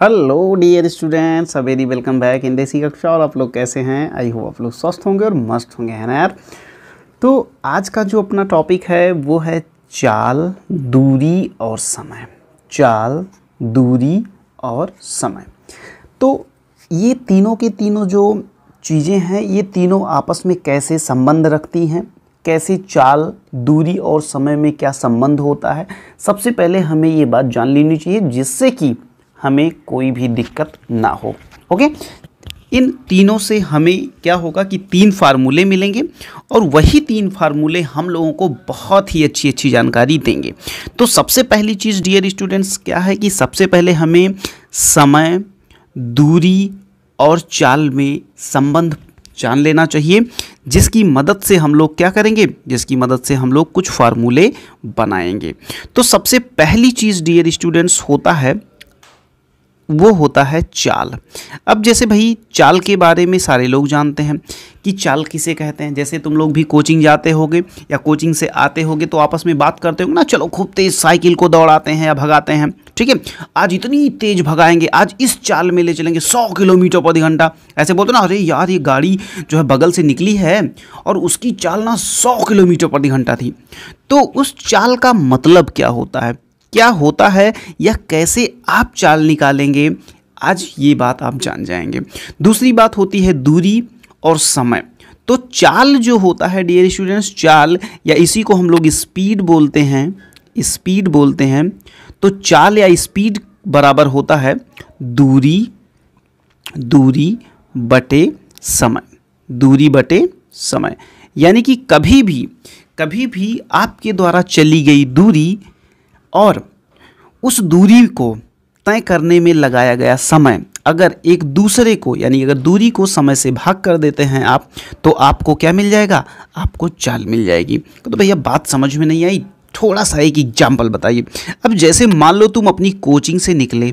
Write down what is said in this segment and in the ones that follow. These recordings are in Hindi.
Hello dear students, very welcome back in Desi Kaksha. और आप लोग कैसे हैं? आई होप आप लोग स्वस्थ होंगे और मस्त होंगे, है ना यार। तो आज का जो अपना टॉपिक है वो है चाल, दूरी और समय। चाल, दूरी और समय। तो ये तीनों के तीनों जो चीज़ें हैं, ये तीनों आपस में कैसे संबंध रखती हैं, कैसे चाल, दूरी और समय में क्या संबंध होता है, सबसे पहले हमें ये बात जान लेनी चाहिए, जिससे कि हमें कोई भी दिक्कत ना हो। ओके, इन तीनों से हमें क्या होगा कि 3 फार्मूले मिलेंगे और वही 3 फार्मूले हम लोगों को बहुत ही अच्छी अच्छी जानकारी देंगे। तो सबसे पहली चीज़ डियर स्टूडेंट्स क्या है कि सबसे पहले हमें समय, दूरी और चाल में संबंध जान लेना चाहिए, जिसकी मदद से हम लोग क्या करेंगे, जिसकी मदद से हम लोग कुछ फार्मूले बनाएंगे। तो सबसे पहली चीज़ डियर स्टूडेंट्स वो होता है चाल। अब जैसे भाई चाल के बारे में सारे लोग जानते हैं कि चाल किसे कहते हैं। जैसे तुम लोग भी कोचिंग जाते होगे या कोचिंग से आते होगे तो आपस में बात करते होगे ना, चलो खूब तेज़ साइकिल को दौड़ाते हैं या भगाते हैं, ठीक है, आज इतनी तेज़ भगाएंगे, आज इस चाल में ले चलेंगे 100 किलोमीटर प्रति घंटा। ऐसे बोलते ना, अरे यार ये गाड़ी जो है बगल से निकली है और उसकी चाल ना 100 किलोमीटर प्रति घंटा थी। तो उस चाल का मतलब क्या होता है, क्या होता है, या कैसे आप चाल निकालेंगे, आज ये बात आप जान जाएंगे। दूसरी बात होती है दूरी और समय। तो चाल जो होता है डियर स्टूडेंट्स, चाल या इसी को हम लोग स्पीड बोलते हैं, तो चाल या स्पीड बराबर होता है दूरी बटे समय। यानी कि कभी भी आपके द्वारा चली गई दूरी और उस दूरी को तय करने में लगाया गया समय, अगर एक दूसरे को, यानी अगर दूरी को समय से भाग कर देते हैं आप, तो आपको क्या मिल जाएगा, आपको चाल मिल जाएगी। तो भैया बात समझ में नहीं आई, थोड़ा सा एक एग्जाम्पल बताइए। अब जैसे मान लो तुम अपनी कोचिंग से निकले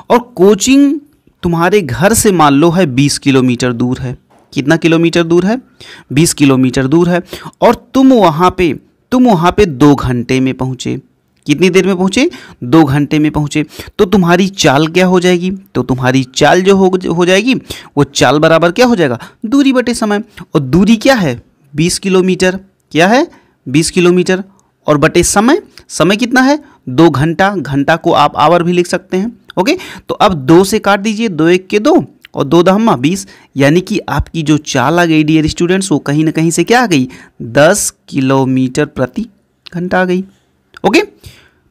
और कोचिंग तुम्हारे घर से मान लो है 20 किलोमीटर दूर है। कितना किलोमीटर दूर है? 20 किलोमीटर दूर है। और तुम वहाँ पे 2 घंटे में पहुँचे। कितनी देर में पहुँचे? 2 घंटे में पहुँचे। तो तुम्हारी चाल क्या हो जाएगी? तो तुम्हारी चाल जो हो जाएगी, वो चाल बराबर क्या हो जाएगा, दूरी बटे समय। और दूरी क्या है? 20 किलोमीटर। क्या है? 20 किलोमीटर। और बटे समय कितना है? 2 घंटा। घंटा को आप आवर भी लिख सकते हैं। ओके, तो अब 2 से काट दीजिए, 2 1 के 2 और 2 दहम्मा 20। यानी कि आपकी जो चाल आ गई डियर स्टूडेंट्स, वो कहीं ना कहीं से क्या आ गई, 10 किलोमीटर प्रति घंटा आ गई। ओके,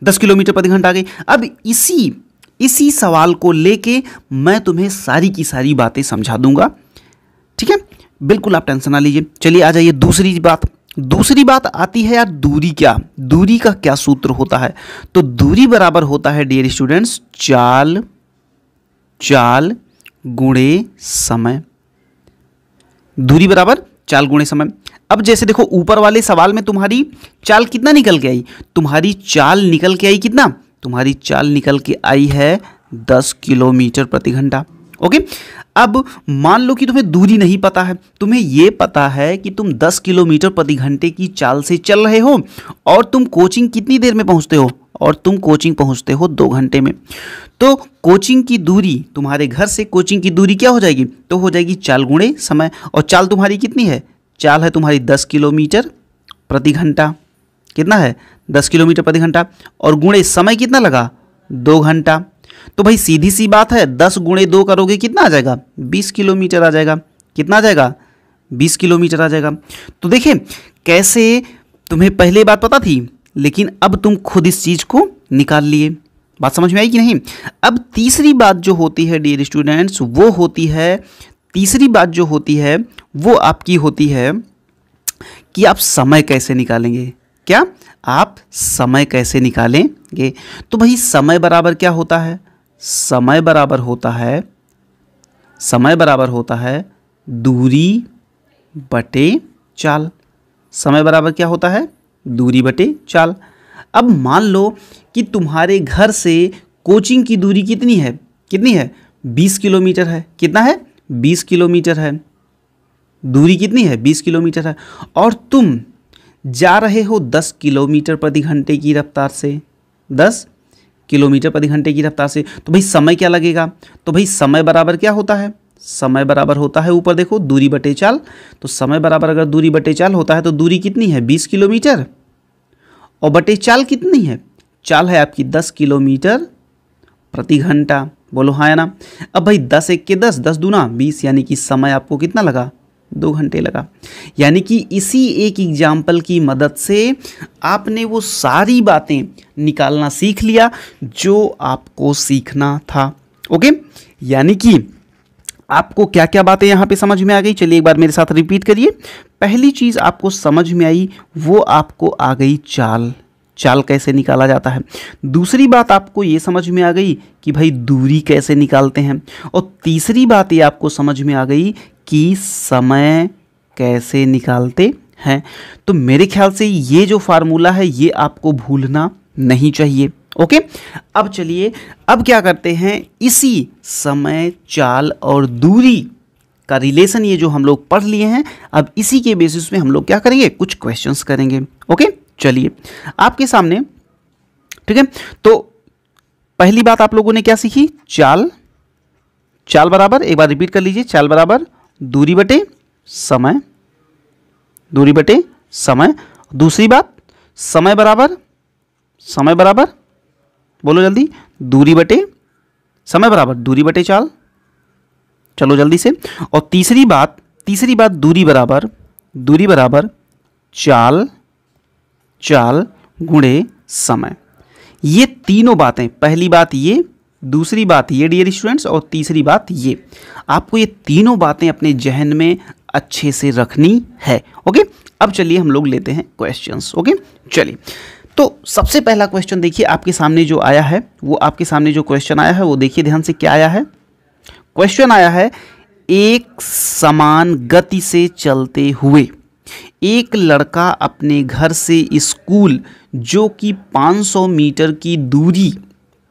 10 किलोमीटर प्रति घंटा आ गई। अब इसी सवाल को लेके मैं तुम्हें सारी की सारी बातें समझा दूंगा, ठीक है, बिल्कुल आप टेंशन ना लीजिए। चलिए आ जाइए दूसरी बात आती है यार, दूरी का क्या सूत्र होता है। तो दूरी बराबर होता है डियर स्टूडेंट्स चाल गुणे समय। दूरी बराबर चाल गुणे समय। अब जैसे देखो ऊपर वाले सवाल में तुम्हारी चाल कितना निकल के आई, तुम्हारी चाल निकल के आई कितना, तुम्हारी चाल निकल के आई है 10 किलोमीटर प्रति घंटा। ओके, अब मान लो कि तुम्हें दूरी नहीं पता है, तुम्हें यह पता है कि तुम 10 किलोमीटर प्रति घंटे की चाल से चल रहे हो और तुम कोचिंग कितनी देर में पहुंचते हो, और तुम कोचिंग पहुंचते हो 2 घंटे में। तो कोचिंग की दूरी, तुम्हारे घर से कोचिंग की दूरी क्या हो जाएगी, तो हो जाएगी चाल गुणे समय। और चाल तुम्हारी कितनी है? चाल है तुम्हारी 10 किलोमीटर प्रति घंटा। कितना है? 10 किलोमीटर प्रति घंटा। और गुणे समय कितना लगा? 2 घंटा। तो भाई सीधी सी बात है, 10 गुणे 2 करोगे कितना आ जाएगा? 20 किलोमीटर आ जाएगा। कितना आ जाएगा? 20 किलोमीटर आ जाएगा। तो देखिए कैसे, तुम्हें पहले बात पता थी लेकिन अब तुम खुद इस चीज़ को निकाल लिए। बात समझ में आई कि नहीं? अब तीसरी बात जो होती है डियर स्टूडेंट्स, वो आपकी होती है कि आप समय कैसे निकालेंगे। क्या आप समय कैसे निकालेंगे? तो भाई समय बराबर क्या होता है? समय बराबर होता है दूरी बटे चाल। समय बराबर क्या होता है? दूरी बटे चाल। अब मान लो कि तुम्हारे घर से कोचिंग की दूरी कितनी है? 20 किलोमीटर है। कितना है? 20 किलोमीटर है। दूरी कितनी है? 20 किलोमीटर है। और तुम जा रहे हो 10 किलोमीटर प्रति घंटे की रफ्तार से। 10 किलोमीटर प्रति घंटे की रफ्तार से। तो भाई समय क्या लगेगा, तो भाई समय बराबर क्या होता है, समय बराबर होता है ऊपर देखो दूरी बटे चाल। तो समय बराबर अगर दूरी बटे चाल होता है तो दूरी कितनी है 20 किलोमीटर और बटे चाल कितनी है, चाल है आपकी 10 किलोमीटर प्रति घंटा। बोलो हाँ या ना। अब भाई 10 एक के 10, 10 दूना 20, यानी कि समय आपको कितना लगा 2 घंटे लगा। यानी कि इसी एक एग्जाम्पल की मदद से आपने वो सारी बातें निकालना सीख लिया जो आपको सीखना था। ओके, यानी कि आपको क्या क्या बातें यहाँ पे समझ में आ गई, चलिए एक बार मेरे साथ रिपीट करिए। पहली चीज़ आपको समझ में आई वो आपको आ गई चाल, चाल कैसे निकाला जाता है। दूसरी बात आपको ये समझ में आ गई कि भाई दूरी कैसे निकालते हैं। और तीसरी बात ये आपको समझ में आ गई कि समय कैसे निकालते हैं। तो मेरे ख्याल से ये जो फार्मूला है ये आपको भूलना नहीं चाहिए। ओके, अब चलिए अब क्या करते हैं, इसी समय चाल और दूरी का रिलेशन ये जो हम लोग पढ़ लिए हैं, अब इसी के बेसिस पे हम लोग क्या करेंगे, कुछ क्वेश्चंस करेंगे। ओके, चलिए आपके सामने, ठीक है। तो पहली बात आप लोगों ने क्या सीखी, चाल, चाल बराबर, एक बार रिपीट कर लीजिए, चाल बराबर दूरी बटे समय, दूरी बटे समय। दूसरी बात समय बराबर, समय बराबर बोलो जल्दी, दूरी बटे समय बराबर दूरी बटे चाल, चलो जल्दी से। और तीसरी बात दूरी बराबर, दूरी बराबर चाल, चाल गुणे समय। ये तीनों बातें, पहली बात ये, दूसरी बात ये डियर स्टूडेंट्स, और तीसरी बात ये, आपको ये तीनों बातें अपने जहन में अच्छे से रखनी है। ओके, अब चलिए हम लोग लेते हैं क्वेश्चंस। ओके, चलिए तो सबसे पहला क्वेश्चन देखिए आपके सामने जो आया है, वो आपके सामने जो क्वेश्चन आया है वो देखिए ध्यान से क्या आया है। क्वेश्चन आया है, एक समान गति से चलते हुए एक लड़का अपने घर से स्कूल जो कि 500 मीटर की दूरी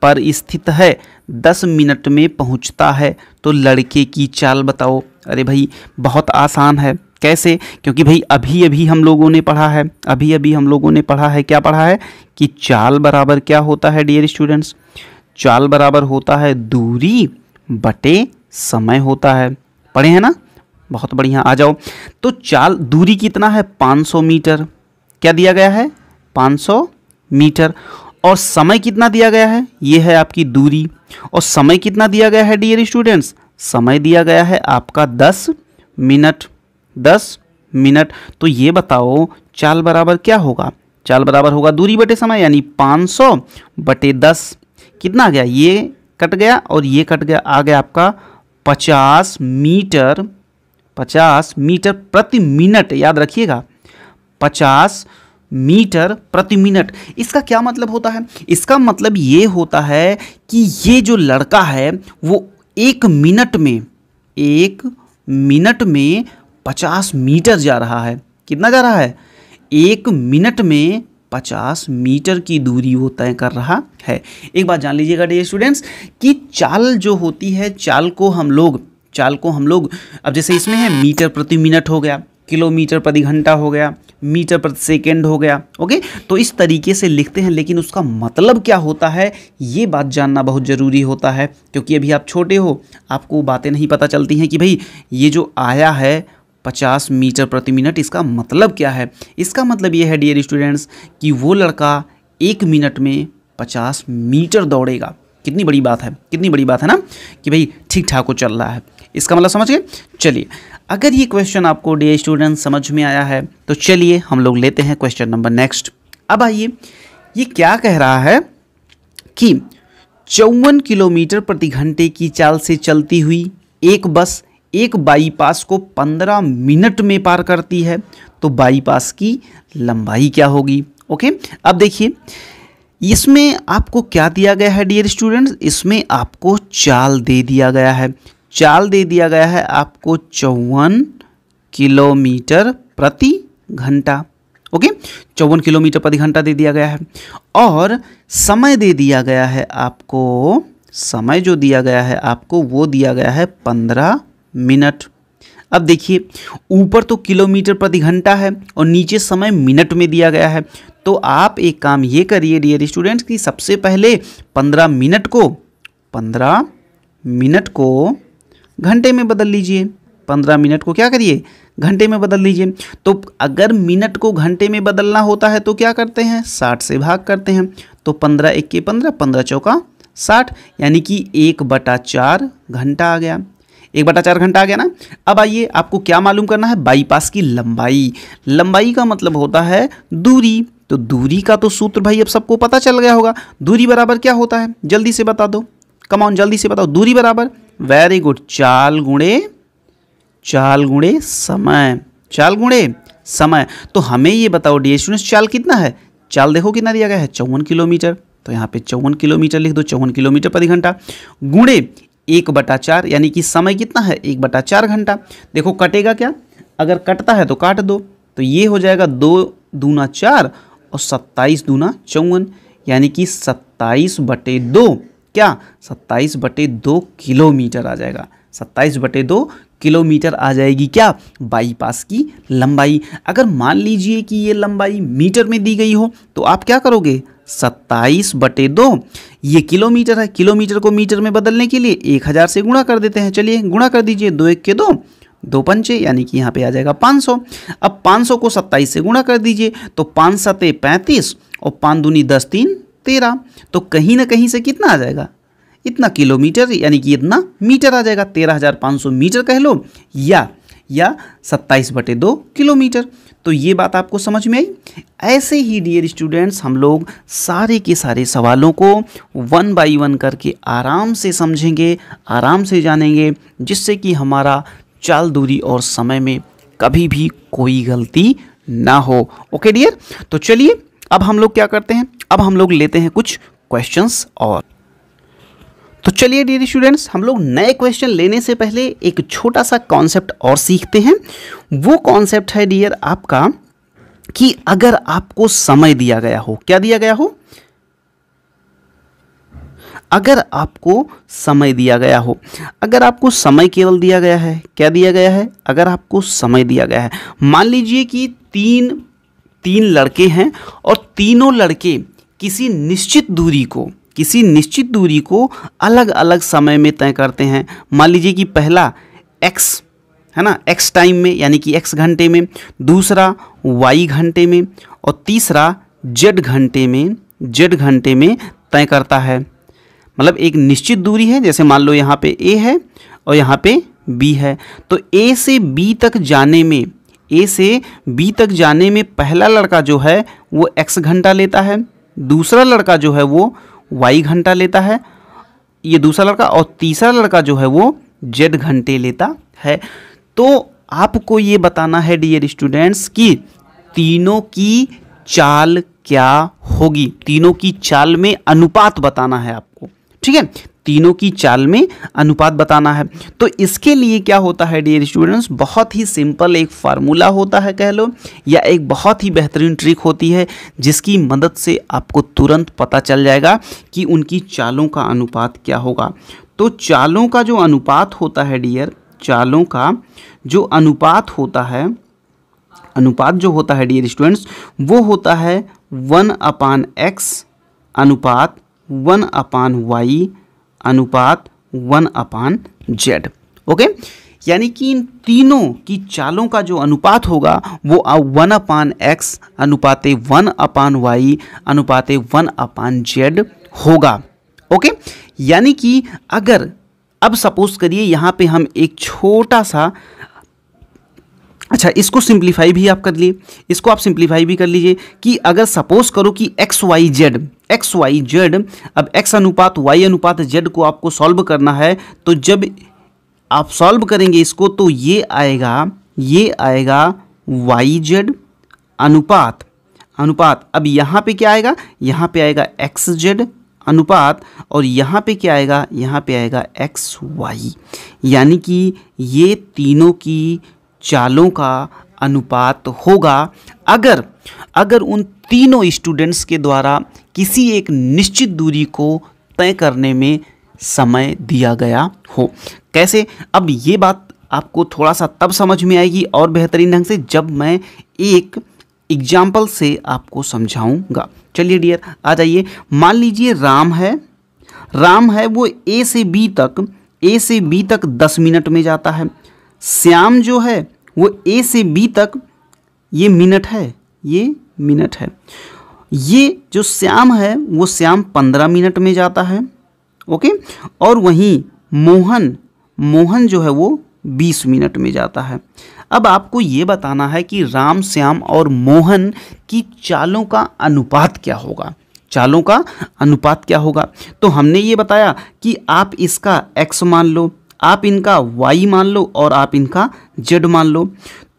पर स्थित है 10 मिनट में पहुंचता है, तो लड़के की चाल बताओ। अरे भाई बहुत आसान है, कैसे, क्योंकि भाई अभी अभी हम लोगों ने पढ़ा है, अभी अभी हम लोगों ने पढ़ा है, क्या पढ़ा है कि चाल बराबर क्या होता है डियर स्टूडेंट्स, चाल बराबर होता है दूरी बटे समय होता है, पढ़े हैं ना, बहुत बढ़िया। आ जाओ, तो चाल दूरी कितना है 500 मीटर, क्या दिया गया है 500 मीटर, और समय कितना दिया गया है, ये है आपकी दूरी, और समय कितना दिया गया है डियर स्टूडेंट्स, समय दिया गया है आपका 10 मिनट, 10 मिनट। तो ये बताओ चाल बराबर क्या होगा, चाल बराबर होगा दूरी बटे समय, यानी 500 बटे 10, कितना आ गया, ये कट गया और ये कट गया, आ गया आपका 50 मीटर, 50 मीटर प्रति मिनट, याद रखिएगा 50 मीटर प्रति मिनट। इसका क्या मतलब होता है, इसका मतलब ये होता है कि ये जो लड़का है वो एक मिनट में 50 मीटर जा रहा है, कितना जा रहा है, एक मिनट में 50 मीटर की दूरी वो तय कर रहा है। एक बात जान लीजिएगा डियर स्टूडेंट्स कि चाल जो होती है, चाल को हम लोग अब जैसे इसमें है मीटर प्रति मिनट हो गया, किलोमीटर प्रति घंटा हो गया, मीटर प्रति सेकेंड हो गया। ओके, तो इस तरीके से लिखते हैं, लेकिन उसका मतलब क्या होता है ये बात जानना बहुत ज़रूरी होता है, क्योंकि अभी आप छोटे हो, आपको बातें नहीं पता चलती हैं कि भाई ये जो आया है 50 मीटर प्रति मिनट, इसका मतलब क्या है। इसका मतलब ये है डियर स्टूडेंट्स कि वो लड़का एक मिनट में 50 मीटर दौड़ेगा। कितनी बड़ी बात है, कितनी बड़ी बात है ना, कि भाई ठीक ठाक वो चल रहा है, इसका मतलब समझ गए। चलिए अगर ये क्वेश्चन आपको डियर स्टूडेंट समझ में आया है तो चलिए हम लोग लेते हैं क्वेश्चन नंबर नेक्स्ट। अब आइए, ये क्या कह रहा है कि 54 किलोमीटर प्रति घंटे की चाल से चलती हुई एक बस एक बाईपास को 15 मिनट में पार करती है, तो बाईपास की लंबाई क्या होगी। ओके, अब देखिए इसमें आपको क्या दिया गया है डियर स्टूडेंट्स, इसमें आपको चाल दे दिया गया है, चाल दे दिया गया है आपको 54 किलोमीटर प्रति घंटा। ओके, 54 किलोमीटर प्रति घंटा दे दिया गया है, और समय दे दिया गया है आपको, समय जो दिया गया है आपको वो दिया गया है 15 मिनट। अब देखिए ऊपर तो किलोमीटर प्रति घंटा है और नीचे समय मिनट में दिया गया है। तो आप एक काम ये करिए डियर स्टूडेंट्स कि सबसे पहले 15 मिनट को घंटे में बदल लीजिए। 15 मिनट को क्या करिए, घंटे में बदल लीजिए। तो अगर मिनट को घंटे में बदलना होता है तो क्या करते हैं, 60 से भाग करते हैं। तो 15 1 15, 15 चौका 60, यानी कि 1/4 घंटा आ गया। 1/4 घंटा आ गया ना। अब आइए आपको क्या मालूम करना है, बाईपास की लंबाई। लंबाई का मतलब होता है दूरी। तो दूरी का तो सूत्र भाई अब सबको पता चल गया होगा। दूरी बराबर क्या होता है, जल्दी से बता दो, कम ऑन जल्दी से बताओ। दूरी बराबर, वेरी गुड, चाल गुणे समय। चाल गुणे समय। तो हमें ये बताओ डियर स्टूडेंट्स, चाल कितना है, चाल देखो कितना दिया गया है, 54 किलोमीटर। तो यहाँ पे 54 किलोमीटर लिख दो, 54 किलोमीटर प्रति घंटा गुणे 1/4, यानी कि समय कितना है, 1/4 घंटा। देखो कटेगा क्या, अगर कटता है तो काट दो। तो ये हो जाएगा 2 दूना 4 और 27 दूना 54, यानी कि 27/2 क्या, 27/2 किलोमीटर आ जाएगा। 27/2 किलोमीटर आ जाएगी क्या, बाईपास की लंबाई। अगर मान लीजिए कि ये लंबाई मीटर में दी गई हो तो आप क्या करोगे, 27/2, ये किलोमीटर है, किलोमीटर को मीटर में बदलने के लिए 1000 से गुणा कर देते हैं। चलिए गुणा कर दीजिए, 2 1 के 2, 2 पंचे, यानी कि यहाँ पे आ जाएगा 500। अब 500 को 27 से गुणा कर दीजिए, तो 5 7 35 और 5 दूनी 10 3 13। तो कहीं ना कहीं से कितना आ जाएगा, इतना किलोमीटर, यानी कि इतना मीटर आ जाएगा। 13,500 मीटर कह लो या 27/2 किलोमीटर। तो ये बात आपको समझ में आई। ऐसे ही डियर स्टूडेंट्स हम लोग सारे के सारे सवालों को 1 बाय 1 करके आराम से समझेंगे, आराम से जानेंगे, जिससे कि हमारा चाल, दूरी और समय में कभी भी कोई गलती ना हो। ओके डियर, तो चलिए अब हम लोग क्या करते हैं, अब हम लोग लेते हैं कुछ क्वेश्चंस और। तो चलिए डियर स्टूडेंट्स, हम लोग नए क्वेश्चन लेने से पहले एक छोटा सा कॉन्सेप्ट और सीखते हैं। वो कॉन्सेप्ट है डियर आपका कि अगर आपको समय दिया गया हो, क्या दिया गया हो, अगर आपको समय दिया गया हो, अगर आपको समय केवल दिया गया है, क्या दिया गया है, अगर आपको समय दिया गया है, मान लीजिए कि तीन लड़के हैं और तीनों लड़के किसी निश्चित दूरी को अलग अलग समय में तय करते हैं। मान लीजिए कि पहला x है ना, x टाइम में, यानी कि x घंटे में, दूसरा y घंटे में और तीसरा z घंटे में तय करता है। मतलब एक निश्चित दूरी है, जैसे मान लो यहाँ पे a है और यहाँ पे b है। तो a से b तक जाने में पहला लड़का जो है वो x घंटा लेता है, दूसरा लड़का जो है वो y घंटा लेता है, ये दूसरा लड़का, और तीसरा लड़का जो है वो z घंटे लेता है। तो आपको ये बताना है डियर स्टूडेंट्स कि तीनों की चाल क्या होगी, तीनों की चाल में अनुपात बताना है आपको, ठीक है, तीनों की चाल में अनुपात बताना है। तो इसके लिए क्या होता है डियर स्टूडेंट्स, बहुत ही सिंपल एक फार्मूला होता है कह लो, या एक बहुत ही बेहतरीन ट्रिक होती है जिसकी मदद से आपको तुरंत पता चल जाएगा कि उनकी चालों का अनुपात क्या होगा। तो चालों का जो अनुपात होता है डियर, चालों का जो अनुपात जो होता है डियर स्टूडेंट्स, वो होता है 1/x अनुपात 1/y अनुपात 1/z। ओके, यानी कि इन तीनों की चालों का जो अनुपात होगा वो 1/x अनुपाते 1/y अनुपाते 1/z होगा। ओके, यानी कि अगर अब सपोज करिए यहाँ पे हम एक छोटा सा, अच्छा इसको सिंप्लीफाई भी आप कर लिए, इसको आप सिंप्लीफाई भी कर लीजिए कि अगर सपोज करो कि एक्स वाई जेड, अब x अनुपात y अनुपात z को आपको सॉल्व करना है, तो जब आप सॉल्व करेंगे इसको तो ये आएगा yz अनुपात, अब यहाँ पे क्या आएगा, यहाँ पे आएगा xz अनुपात, और यहाँ पे क्या आएगा, यहाँ पे आएगा xy, यानी कि ये तीनों की चालों का अनुपात होगा अगर उन तीनों स्टूडेंट्स के द्वारा किसी एक निश्चित दूरी को तय करने में समय दिया गया हो। कैसे, अब ये बात आपको थोड़ा सा तब समझ में आएगी और बेहतरीन ढंग से जब मैं एक एग्जाम्पल से आपको समझाऊंगा। चलिए डियर आ जाइए। मान लीजिए राम है वो ए से बी तक 10 मिनट में जाता है। श्याम जो है वो ए से बी तक, ये मिनट है, ये जो श्याम है वो श्याम 15 मिनट में जाता है। ओके, और वहीं मोहन जो है वो 20 मिनट में जाता है। अब आपको ये बताना है कि राम, श्याम और मोहन की चालों का अनुपात क्या होगा। तो हमने ये बताया कि आप इसका x मान लो, आप इनका y मान लो और आप इनका z मान लो।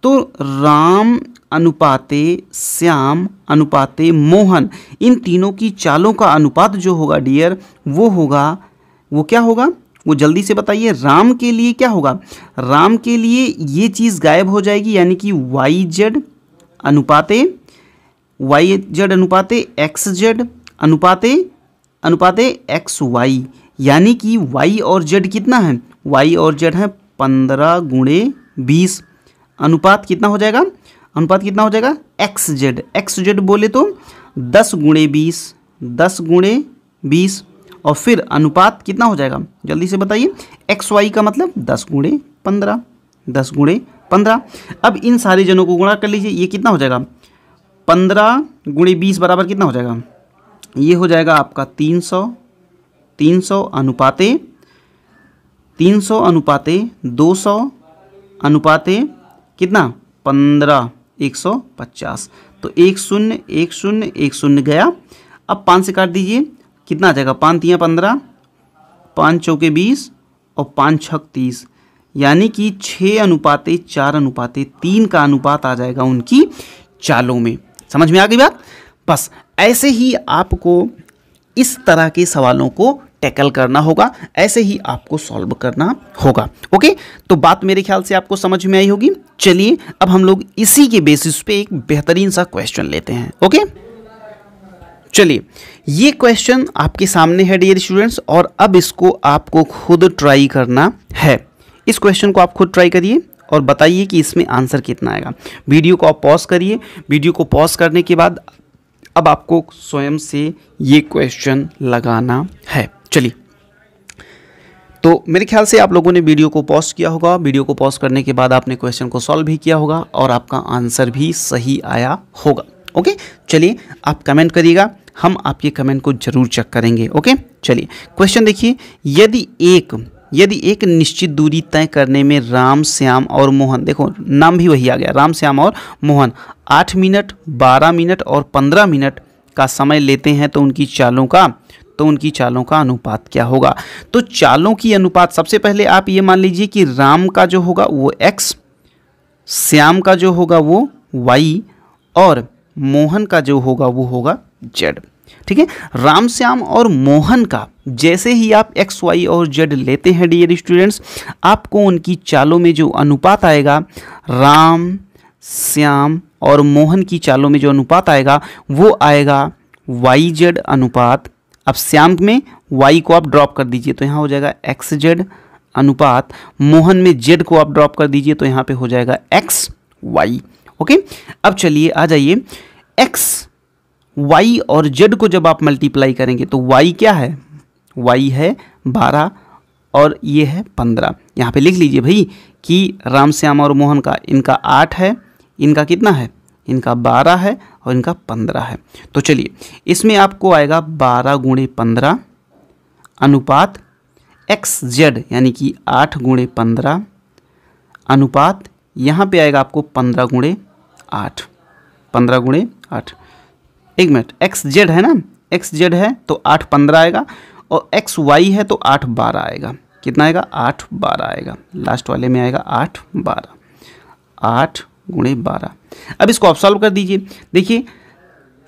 तो राम अनुपाते श्याम अनुपाते मोहन, इन तीनों की चालों का अनुपात जो होगा डियर वो क्या होगा, वो जल्दी से बताइए। राम के लिए क्या होगा, राम के लिए ये चीज़ गायब हो जाएगी, यानी कि वाई जेड अनुपाते एक्स जेड अनुपाते एक्स वाई, यानी कि वाई और जेड कितना है, वाई और जेड है 15 गुणे 20। अनुपात कितना हो जाएगा एक्स जेड बोले तो 10 गुणे 20 और फिर अनुपात कितना हो जाएगा, जल्दी से बताइए। एक्स वाई का मतलब 10 गुणे 15। अब इन सारे जनों को गुणा कर लीजिए, ये कितना हो जाएगा, 15 गुणे 20 बराबर कितना हो जाएगा, ये हो जाएगा आपका 300 अनुपाते 200 अनुपाते कितना 15 150। तो 1 0 गया। अब 5 से काट दीजिए, कितना आ जाएगा, 5 3 15, 5 चौके 20 और 5 6 30, यानी कि 6 अनुपाते 4 अनुपाते 3 का अनुपात आ जाएगा उनकी चालों में। समझ में आ गई बात। बस ऐसे ही आपको इस तरह के सवालों को टैकल करना होगा, ऐसे ही आपको सॉल्व करना होगा। ओके, तो बात मेरे ख्याल से आपको समझ में आई होगी। चलिए अब हम लोग इसी के बेसिस पे एक बेहतरीन सा क्वेश्चन लेते हैं। ओके, चलिए ये क्वेश्चन आपके सामने है डियर स्टूडेंट्स, और अब इसको आपको खुद ट्राई करना है। इस क्वेश्चन को आप खुद ट्राई करिए और बताइए कि इसमें आंसर कितना आएगा। वीडियो को आप पॉज करिए। वीडियो को पॉज करने के बाद अब आपको स्वयं से ये क्वेश्चन लगाना है। चलिए, तो मेरे ख्याल से आप लोगों ने वीडियो को पॉज किया होगा। वीडियो को पॉज करने के बाद आपने क्वेश्चन को सॉल्व भी किया होगा और आपका आंसर भी सही आया होगा। ओके, चलिए आप कमेंट करिएगा, हम आपके कमेंट को जरूर चेक करेंगे। ओके, चलिए क्वेश्चन देखिए। यदि एक निश्चित दूरी तय करने में राम, श्याम और मोहन, देखो नाम भी वही आ गया, राम, श्याम और मोहन 8 मिनट, 12 मिनट और 15 मिनट का समय लेते हैं, तो उनकी चालों का अनुपात क्या होगा। तो चालों की अनुपात, सबसे पहले आप ये मान लीजिए कि राम का जो होगा वो x, श्याम का जो होगा वो y और मोहन का जो होगा वो होगा z। ठीक है, राम, श्याम और मोहन का जैसे ही आप x, y और z लेते हैं डियर स्टूडेंट्स, आपको उनकी चालों में जो अनुपात आएगा, राम, श्याम और मोहन की चालों में जो अनुपात आएगा वो आएगा YZ अनुपात। अब श्याम में y को आप ड्रॉप कर दीजिए तो यहाँ हो जाएगा XZ अनुपात, मोहन में z को आप ड्रॉप कर दीजिए तो यहाँ पे हो जाएगा XY। ओके, अब चलिए आ जाइए, x, y और z को जब आप मल्टीप्लाई करेंगे तो y क्या है, y है 12 और ये है 15। यहाँ पे लिख लीजिए भाई कि राम, श्याम और मोहन का, इनका 8 है, इनका कितना है, इनका 12 है और इनका 15 है। तो चलिए इसमें आपको आएगा 12 गुणे 15 अनुपात XZ, यानी कि 8 गुणे 15 अनुपात, यहाँ पे आएगा आपको 15 गुणे 8। एक मिनट, XZ है ना, XZ है तो 8 15 आएगा और XY है तो 8 12 आएगा। कितना आएगा, 8 12 आएगा। लास्ट वाले में आएगा 8 12, 8 गुणे 12। अब इसको आप सॉल्व कर दीजिए। देखिए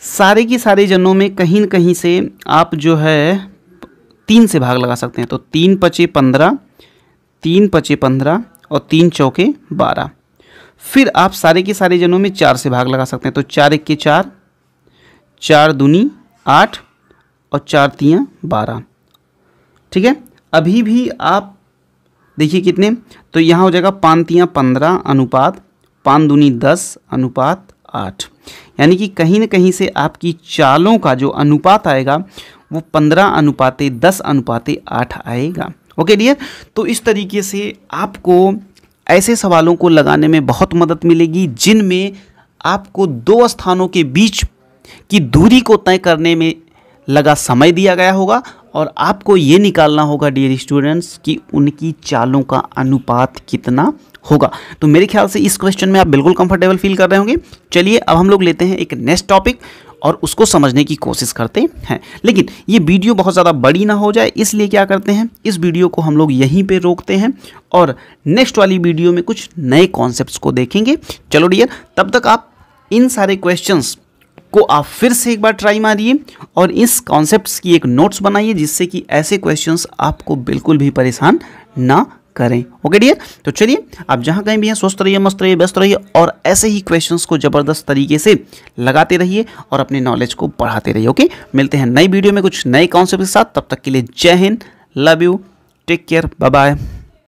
सारे के सारे जनों में कहीं न कहीं से आप जो है 3 से भाग लगा सकते हैं। तो 3 पचे 15, 3 पचे 15 और 3 चौके 12। फिर आप सारे के सारे जनों में 4 से भाग लगा सकते हैं। तो 4 1 के 4, 4 दूनी 8 और 4 3 12। ठीक है, अभी भी आप देखिए कितने, तो यहाँ हो जाएगा 5 तियाँ 15 अनुपात 5 दूनी 10 अनुपात 8, यानी कि कहीं ना कहीं से आपकी चालों का जो अनुपात आएगा वो 15 अनुपाते 10 अनुपाते 8 आएगा। ओके डियर, तो इस तरीके से आपको ऐसे सवालों को लगाने में बहुत मदद मिलेगी जिनमें आपको दो स्थानों के बीच की दूरी को तय करने में लगा समय दिया गया होगा और आपको ये निकालना होगा डियर स्टूडेंट्स कि उनकी चालों का अनुपात कितना होगा। तो मेरे ख्याल से इस क्वेश्चन में आप बिल्कुल कंफर्टेबल फील कर रहे होंगे। चलिए अब हम लोग लेते हैं एक नेक्स्ट टॉपिक और उसको समझने की कोशिश करते हैं, लेकिन ये वीडियो बहुत ज़्यादा बड़ी ना हो जाए इसलिए क्या करते हैं, इस वीडियो को हम लोग यहीं पे रोकते हैं और नेक्स्ट वाली वीडियो में कुछ नए कॉन्सेप्ट्स को देखेंगे। चलो डियर, तब तक आप इन सारे क्वेश्चंस को आप फिर से एक बार ट्राई मारिए और इस कॉन्सेप्ट्स की एक नोट्स बनाइए जिससे कि ऐसे क्वेश्चंस आपको बिल्कुल भी परेशान ना करें। ओके डियर, तो चलिए आप जहां कहीं भी हैं स्वस्थ रहिए, मस्त रहिए, व्यस्त रहिए और ऐसे ही क्वेश्चंस को ज़बरदस्त तरीके से लगाते रहिए और अपने नॉलेज को बढ़ाते रहिए। ओके, मिलते हैं नई वीडियो में कुछ नए कॉन्सेप्ट के साथ, तब तक के लिए जय हिंद, love you, take care, bye bye.